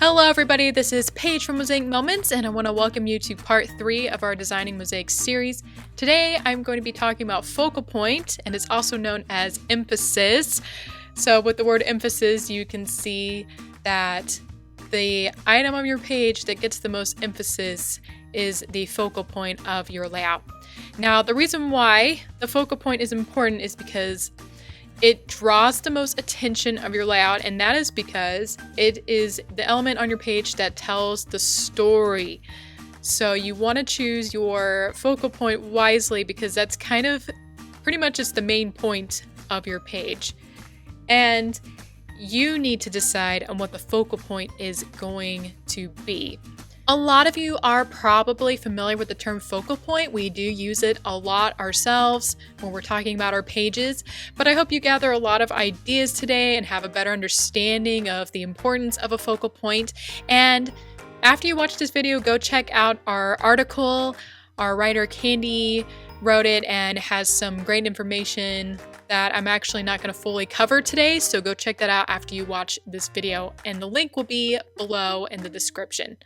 Hello everybody, this is Paige from Mosaic Moments, and I want to welcome you to part 3 of our Designing Mosaics series. Today I'm going to be talking about focal point, and it's also known as emphasis. So with the word emphasis, you can see that the item on your page that gets the most emphasis is the focal point of your layout. Now the reason why the focal point is important is because it draws the most attention of your layout, and that is because it is the element on your page that tells the story. So you want to choose your focal point wisely because that's kind of pretty much just the main point of your page. And you need to decide on what the focal point is going to be. A lot of you are probably familiar with the term focal point. We do use it a lot ourselves when we're talking about our pages, but I hope you gather a lot of ideas today and have a better understanding of the importance of a focal point. And after you watch this video, go check out our article. Our writer Candy wrote it and has some great information that I'm actually not going to fully cover today, so go check that out after you watch this video, and the link will be below in the description.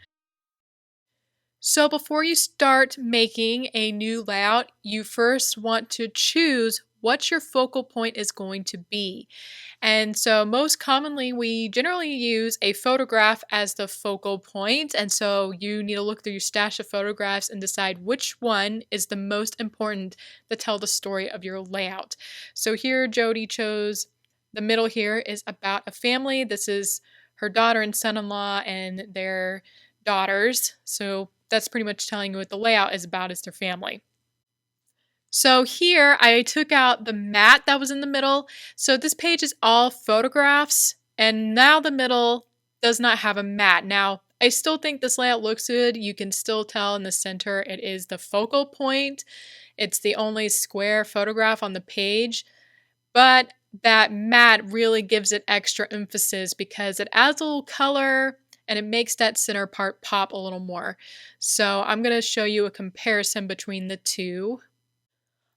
So before you start making a new layout, you first want to choose what your focal point is going to be. And so most commonly, we generally use a photograph as the focal point. And so you need to look through your stash of photographs and decide which one is the most important to tell the story of your layout. So here, Jody chose the middle here is about a family. This is her daughter and son-in-law and their daughters. So that's pretty much telling you what the layout is about, is their family. So here I took out the mat that was in the middle. So this page is all photographs, and now the middle does not have a mat. Now I still think this layout looks good. You can still tell in the center it is the focal point. It's the only square photograph on the page, but that mat really gives it extra emphasis because it adds a little color and it makes that center part pop a little more. So I'm going to show you a comparison between the two.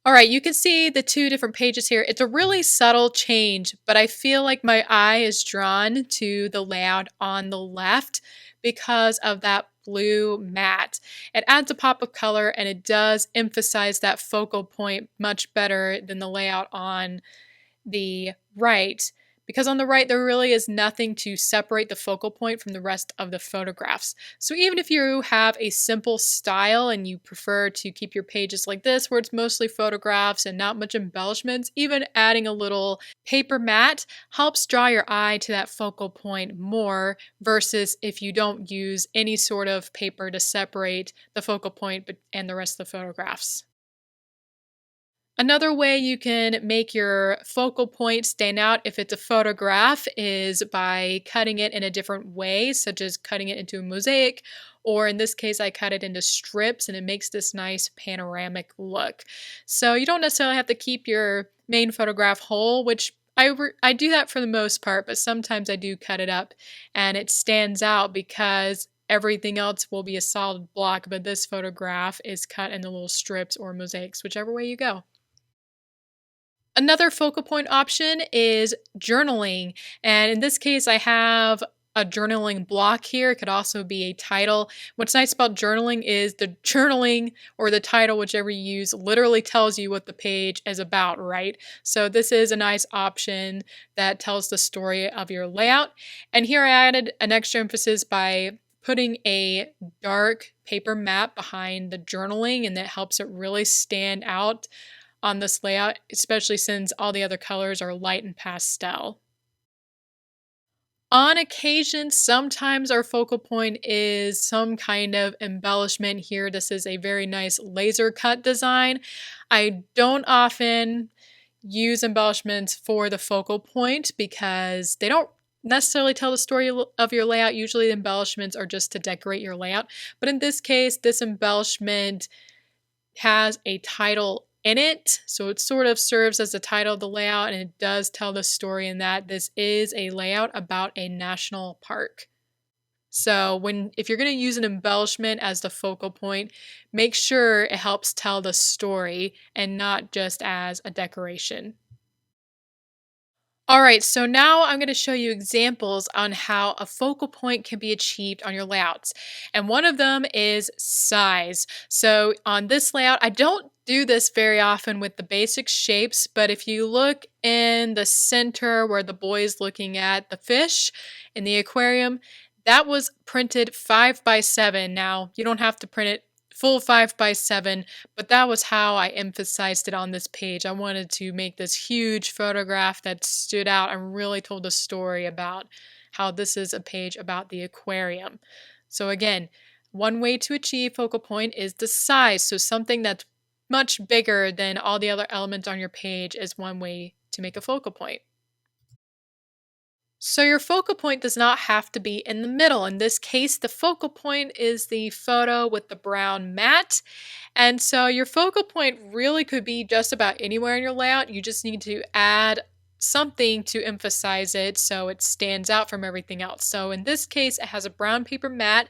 All right, you can see the two different pages here. It's a really subtle change, but I feel like my eye is drawn to the layout on the left because of that blue mat. It adds a pop of color and it does emphasize that focal point much better than the layout on the right, because on the right there really is nothing to separate the focal point from the rest of the photographs. So even if you have a simple style and you prefer to keep your pages like this, where it's mostly photographs and not much embellishments, even adding a little paper mat helps draw your eye to that focal point more, versus if you don't use any sort of paper to separate the focal point and the rest of the photographs. Another way you can make your focal point stand out if it's a photograph is by cutting it in a different way, such as cutting it into a mosaic, or in this case I cut it into strips and it makes this nice panoramic look. So you don't necessarily have to keep your main photograph whole, which I do that for the most part, but sometimes I do cut it up and it stands out because everything else will be a solid block, but this photograph is cut into little strips or mosaics, whichever way you go. Another focal point option is journaling, and in this case I have a journaling block here. It could also be a title. What's nice about journaling is the journaling or the title, whichever you use, literally tells you what the page is about, right? So this is a nice option that tells the story of your layout. And here I added an extra emphasis by putting a dark paper mat behind the journaling, and that helps it really stand out on this layout, especially since all the other colors are light and pastel. On occasion, sometimes our focal point is some kind of embellishment. Here, this is a very nice laser cut design. I don't often use embellishments for the focal point because they don't necessarily tell the story of your layout. Usually the embellishments are just to decorate your layout. But in this case, this embellishment has a title in it, so it sort of serves as the title of the layout, and it does tell the story in that this is a layout about a national park. So if you're going to use an embellishment as the focal point, make sure it helps tell the story and not just as a decoration. All right, so now I'm going to show you examples on how a focal point can be achieved on your layouts. And one of them is size. So on this layout, I don't do this very often with the basic shapes, but if you look in the center where the boy is looking at the fish in the aquarium, that was printed 5 by 7. Now, you don't have to print it full 5 by 7, but that was how I emphasized it on this page. I wanted to make this huge photograph that stood out and really told a story about how this is a page about the aquarium. So again, one way to achieve focal point is the size. So something that's much bigger than all the other elements on your page is one way to make a focal point. So your focal point does not have to be in the middle. In this case, the focal point is the photo with the brown mat. And so your focal point really could be just about anywhere in your layout. You just need to add something to emphasize it so it stands out from everything else. So in this case, it has a brown paper mat,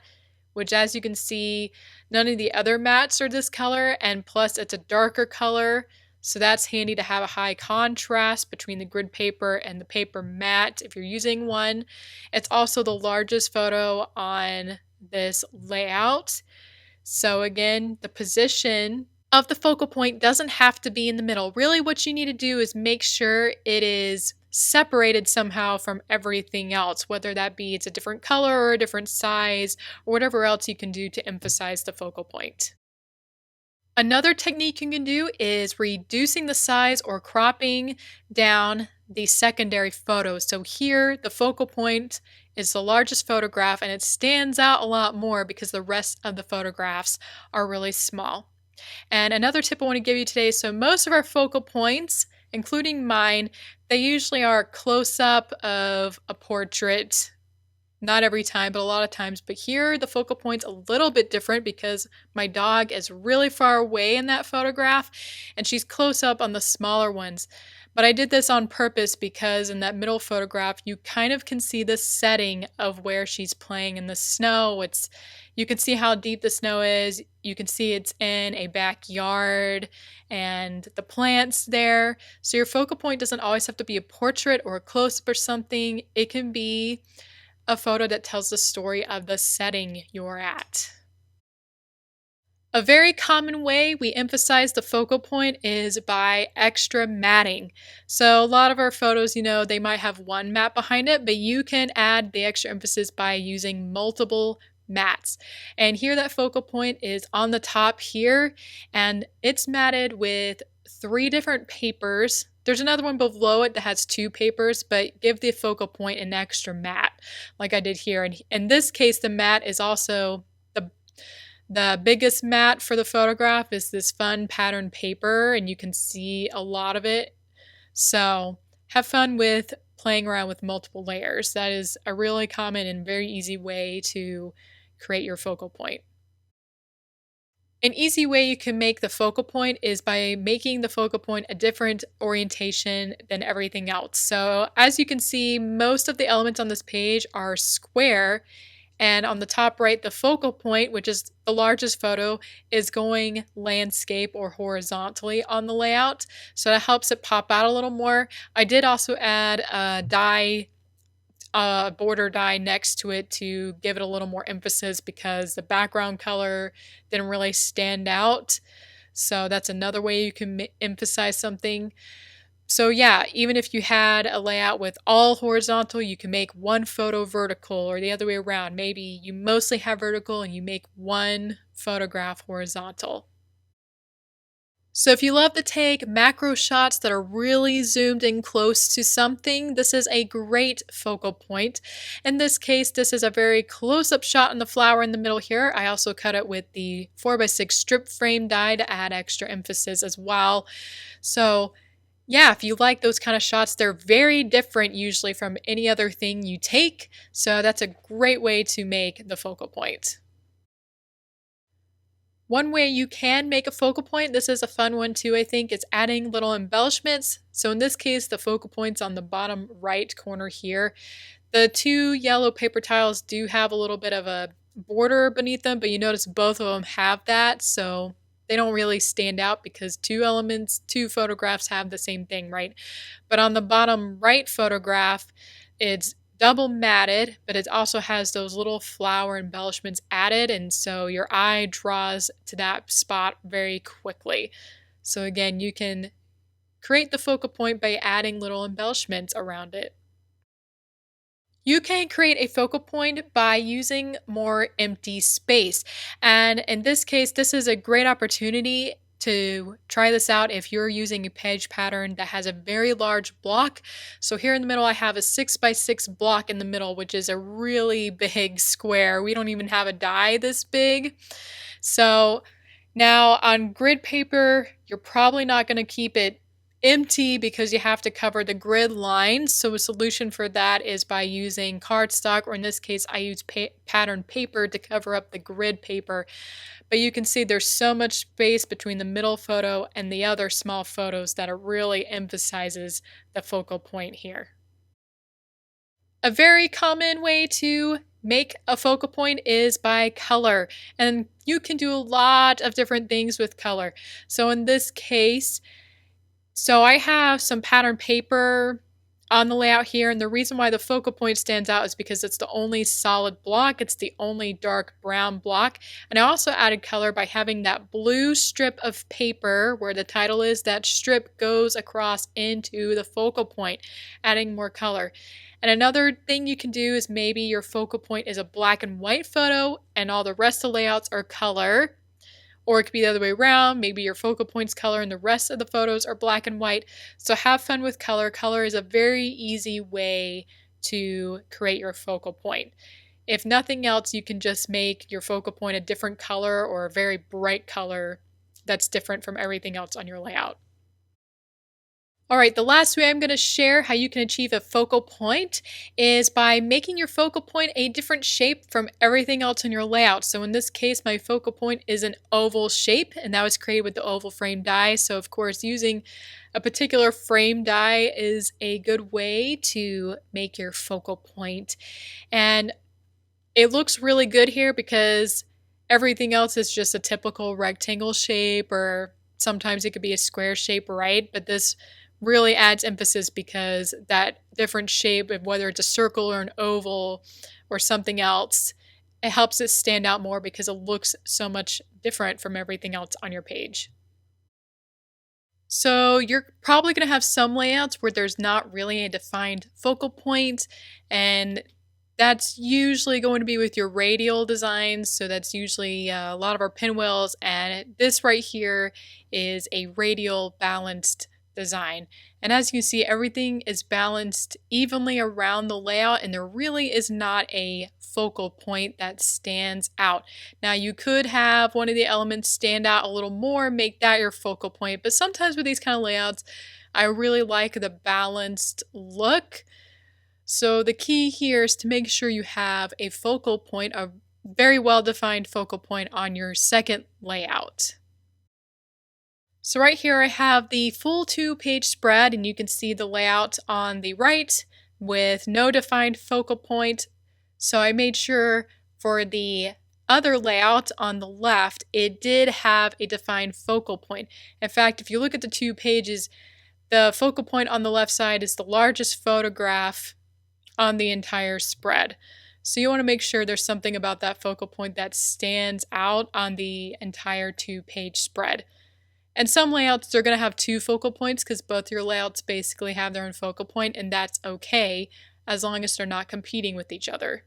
which as you can see, none of the other mats are this color, and plus it's a darker color. So that's handy to have a high contrast between the grid paper and the paper mat if you're using one. It's also the largest photo on this layout. So again, the position of the focal point doesn't have to be in the middle. Really what you need to do is make sure it is separated somehow from everything else, whether that be it's a different color or a different size or whatever else you can do to emphasize the focal point. Another technique you can do is reducing the size or cropping down the secondary photos. So here, the focal point is the largest photograph and it stands out a lot more because the rest of the photographs are really small. And another tip I want to give you today, so most of our focal points, including mine, they usually are close-up of a portrait. Not every time, but a lot of times. But here, the focal point's a little bit different because my dog is really far away in that photograph, and she's close up on the smaller ones. But I did this on purpose because in that middle photograph, you kind of can see the setting of where she's playing in the snow. You can see how deep the snow is. You can see it's in a backyard and the plants there. So your focal point doesn't always have to be a portrait or a close-up or something. It can be a photo that tells the story of the setting you're at. A very common way we emphasize the focal point is by extra matting. So a lot of our photos, they might have one mat behind it, but you can add the extra emphasis by using multiple mats. And here that focal point is on the top here, and it's matted with 3 different papers. There's another one below it that has 2 papers, but give the focal point an extra mat like I did here. And in this case, the mat is also the biggest mat for the photograph is this fun pattern paper, and you can see a lot of it. So have fun with playing around with multiple layers. That is a really common and very easy way to create your focal point. An easy way you can make the focal point is by making the focal point a different orientation than everything else. So as you can see, most of the elements on this page are square, and on the top right, the focal point, which is the largest photo, is going landscape or horizontally on the layout. So that helps it pop out a little more. I did also add a border die next to it to give it a little more emphasis because the background color didn't really stand out. So that's another way you can emphasize something. So yeah, even if you had a layout with all horizontal, you can make one photo vertical, or the other way around. Maybe you mostly have vertical and you make one photograph horizontal. So if you love to take macro shots that are really zoomed in close to something, this is a great focal point. In this case, this is a very close-up shot on the flower in the middle here. I also cut it with the 4x6 strip frame die to add extra emphasis as well. So yeah, if you like those kind of shots, they're very different usually from any other thing you take. So that's a great way to make the focal point. One way you can make a focal point, this is a fun one too, I think, is adding little embellishments. So in this case, the focal point's on the bottom right corner here. The 2 yellow paper tiles do have a little bit of a border beneath them, but you notice both of them have that. So they don't really stand out because two photographs have the same thing, right? But on the bottom right photograph, it's double matted, but it also has those little flower embellishments added, and so your eye draws to that spot very quickly. So again, you can create the focal point by adding little embellishments around it. You can create a focal point by using more empty space. And in this case, this is a great opportunity to try this out if you're using a page pattern that has a very large block. So here in the middle, I have a 6x6 block in the middle, which is a really big square. We don't even have a die this big. So now on grid paper, you're probably not going to keep it empty because you have to cover the grid lines. So a solution for that is by using cardstock, or in this case, I use pattern paper to cover up the grid paper. But you can see there's so much space between the middle photo and the other small photos that it really emphasizes the focal point here. A very common way to make a focal point is by color, and you can do a lot of different things with color. So in this case, I have some pattern paper on the layout here, and the reason why the focal point stands out is because it's the only solid block. It's the only dark brown block. And I also added color by having that blue strip of paper where the title is. That strip goes across into the focal point, adding more color. And another thing you can do is maybe your focal point is a black and white photo and all the rest of the layouts are color. Or it could be the other way around. Maybe your focal point's color and the rest of the photos are black and white. So have fun with color. Color is a very easy way to create your focal point. If nothing else, you can just make your focal point a different color or a very bright color that's different from everything else on your layout. All right, the last way I'm going to share how you can achieve a focal point is by making your focal point a different shape from everything else in your layout. So in this case, my focal point is an oval shape, and that was created with the oval frame die. So of course, using a particular frame die is a good way to make your focal point. And it looks really good here because everything else is just a typical rectangle shape, or sometimes it could be a square shape, right? But this really adds emphasis because that different shape, whether it's a circle or an oval or something else, it helps it stand out more because it looks so much different from everything else on your page. So you're probably going to have some layouts where there's not really a defined focal point, and that's usually going to be with your radial designs. So that's usually a lot of our pinwheels, and this right here is a radial balanced design. And as you can see, everything is balanced evenly around the layout, and there really is not a focal point that stands out. Now you could have one of the elements stand out a little more, make that your focal point, but sometimes with these kind of layouts, I really like the balanced look. So the key here is to make sure you have a focal point, a very well-defined focal point on your second layout. So right here I have the full 2-page spread, and you can see the layout on the right with no defined focal point. So I made sure for the other layout on the left, it did have a defined focal point. In fact, if you look at the 2 pages, the focal point on the left side is the largest photograph on the entire spread. So you want to make sure there's something about that focal point that stands out on the entire 2-page spread. And some layouts, they're going to have 2 focal points because both your layouts basically have their own focal point, and that's okay as long as they're not competing with each other.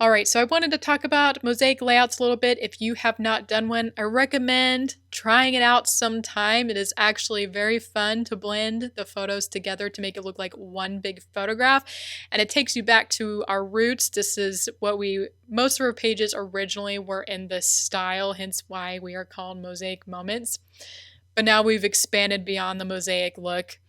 Alright, so I wanted to talk about mosaic layouts a little bit. If you have not done one, I recommend trying it out sometime. It is actually very fun to blend the photos together to make it look like one big photograph. And it takes you back to our roots. This is what most of our pages originally were in this style, hence why we are called Mosaic Moments. But now we've expanded beyond the mosaic look.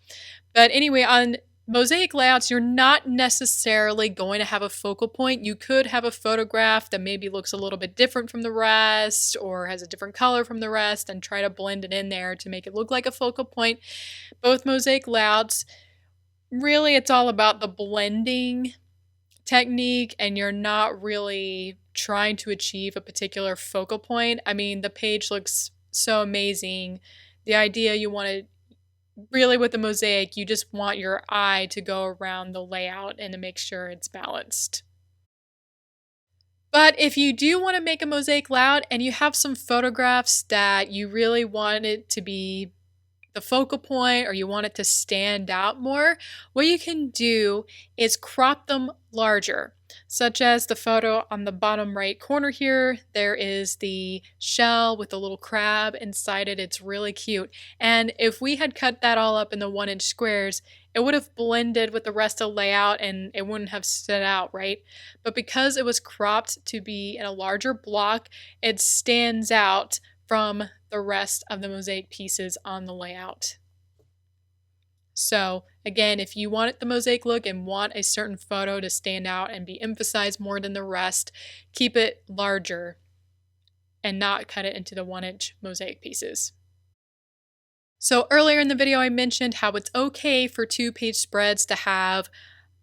But anyway, on mosaic layouts, you're not necessarily going to have a focal point. You could have a photograph that maybe looks a little bit different from the rest or has a different color from the rest and try to blend it in there to make it look like a focal point. Both mosaic layouts, really it's all about the blending technique and you're not really trying to achieve a particular focal point, I mean, the page looks so amazing. The idea you want to really with the mosaic, you just want your eye to go around the layout and to make sure it's balanced. But if you do want to make a mosaic layout and you have some photographs that you really want it to be the focal point or you want it to stand out more, what you can do is crop them larger, such as the photo on the bottom right corner here. There is the shell with a little crab inside it. It's really cute. And if we had cut that all up in the 1-inch squares, it would have blended with the rest of the layout and it wouldn't have stood out, right? But because it was cropped to be in a larger block, it stands out from the rest of the mosaic pieces on the layout. So again, if you want the mosaic look and want a certain photo to stand out and be emphasized more than the rest, keep it larger and not cut it into the 1-inch mosaic pieces. So earlier in the video, I mentioned how it's okay for 2-page spreads to have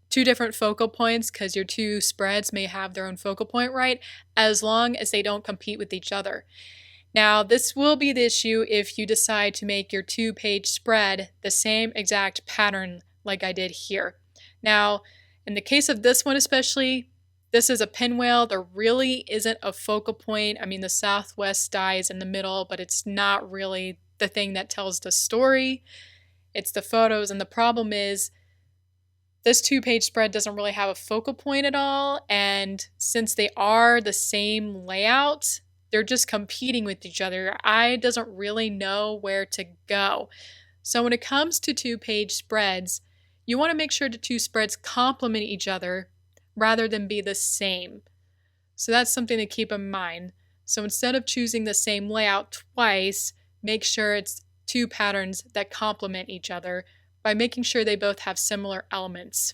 2 different focal points because your 2 spreads may have their own focal point, right? As long as they don't compete with each other. Now, this will be the issue if you decide to make your 2-page spread the same exact pattern like I did here. Now, in the case of this one especially, this is a pinwheel. There really isn't a focal point. I mean, the southwest die is in the middle, but it's not really the thing that tells the story. It's the photos, and the problem is this 2-page spread doesn't really have a focal point at all, and since they are the same layout, they're just competing with each other. Your eye doesn't really know where to go. So when it comes to 2-page spreads, you want to make sure the 2 spreads complement each other rather than be the same. So that's something to keep in mind. So instead of choosing the same layout twice, make sure it's 2 patterns that complement each other by making sure they both have similar elements.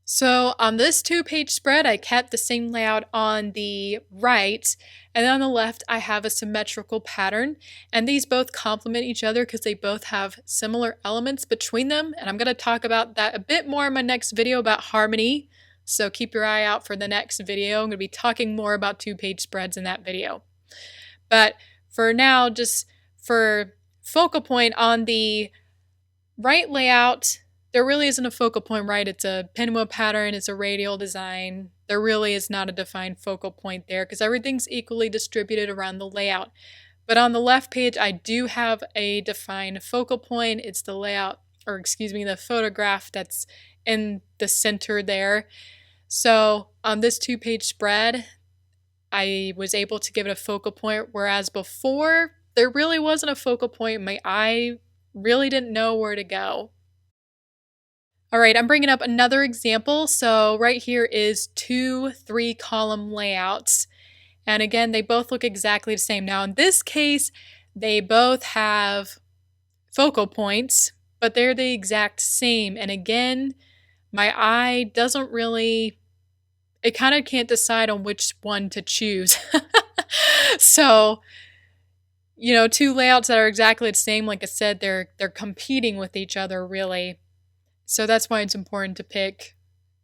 So on this 2-page spread, I kept the same layout on the right, and then on the left, I have a symmetrical pattern, and these both complement each other because they both have similar elements between them, and I'm going to talk about that a bit more in my next video about harmony, so keep your eye out for the next video. I'm going to be talking more about 2-page spreads in that video. But for now, just for focal point on the right layout, there really isn't a focal point, right? It's a pinwheel pattern, it's a radial design. There really is not a defined focal point there because everything's equally distributed around the layout. But on the left page, I do have a defined focal point. It's the layout, or excuse me, the photograph that's in the center there. So on this 2-page spread, I was able to give it a focal point, whereas before, there really wasn't a focal point. My eye really didn't know where to go. All right, I'm bringing up another example. So right here is 2 3-column layouts. And again, they both look exactly the same. Now in this case, they both have focal points, but they're the exact same. And again, my eye doesn't really, it kind of can't decide on which one to choose. So, you know, 2 layouts that are exactly the same, like I said, they're competing with each other really. So that's why it's important to pick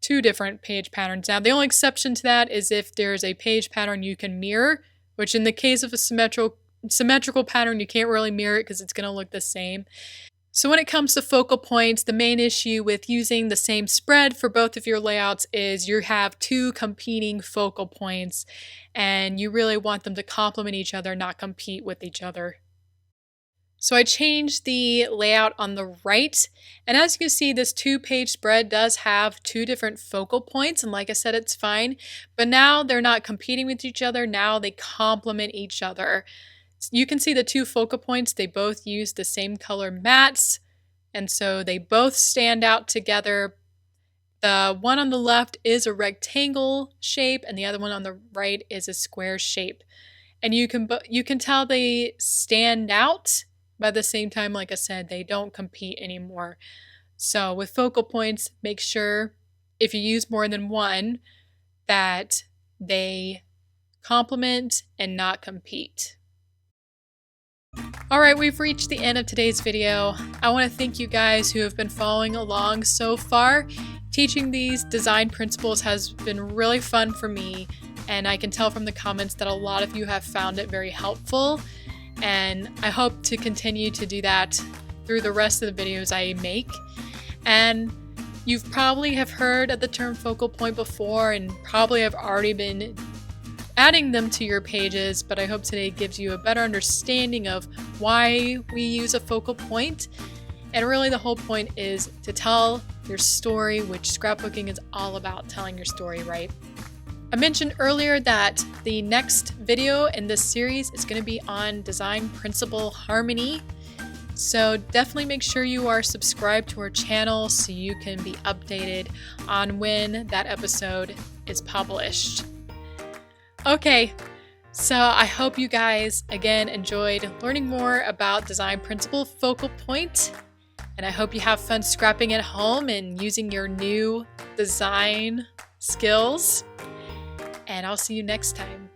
2 different page patterns. Now, the only exception to that is if there's a page pattern you can mirror, which in the case of a symmetrical pattern, you can't really mirror it because it's going to look the same. So when it comes to focal points, the main issue with using the same spread for both of your layouts is you have 2 competing focal points, and you really want them to complement each other, not compete with each other. So I changed the layout on the right, and as you can see, this 2-page spread does have 2 different focal points, and like I said, it's fine, but now they're not competing with each other, now they complement each other. You can see the 2 focal points, they both use the same color mats, and so they both stand out together. The one on the left is a rectangle shape, and the other one on the right is a square shape. And you can tell they stand out, but at the same time, like I said, they don't compete anymore. So with focal points, make sure if you use more than one that they complement and not compete. All right, we've reached the end of today's video. I want to thank you guys who have been following along so far. Teaching these design principles has been really fun for me, and I can tell from the comments that a lot of you have found it very helpful, and I hope to continue to do that through the rest of the videos I make. And you've probably have heard of the term focal point before and probably have already been adding them to your pages, but I hope today gives you a better understanding of why we use a focal point. And really the whole point is to tell your story, which scrapbooking is all about, telling your story, right? I mentioned earlier that the next video in this series is going to be on design principle harmony. So definitely make sure you are subscribed to our channel so you can be updated on when that episode is published. Okay, so I hope you guys again enjoyed learning more about design principle focal point, and I hope you have fun scrapping at home and using your new design skills. And I'll see you next time.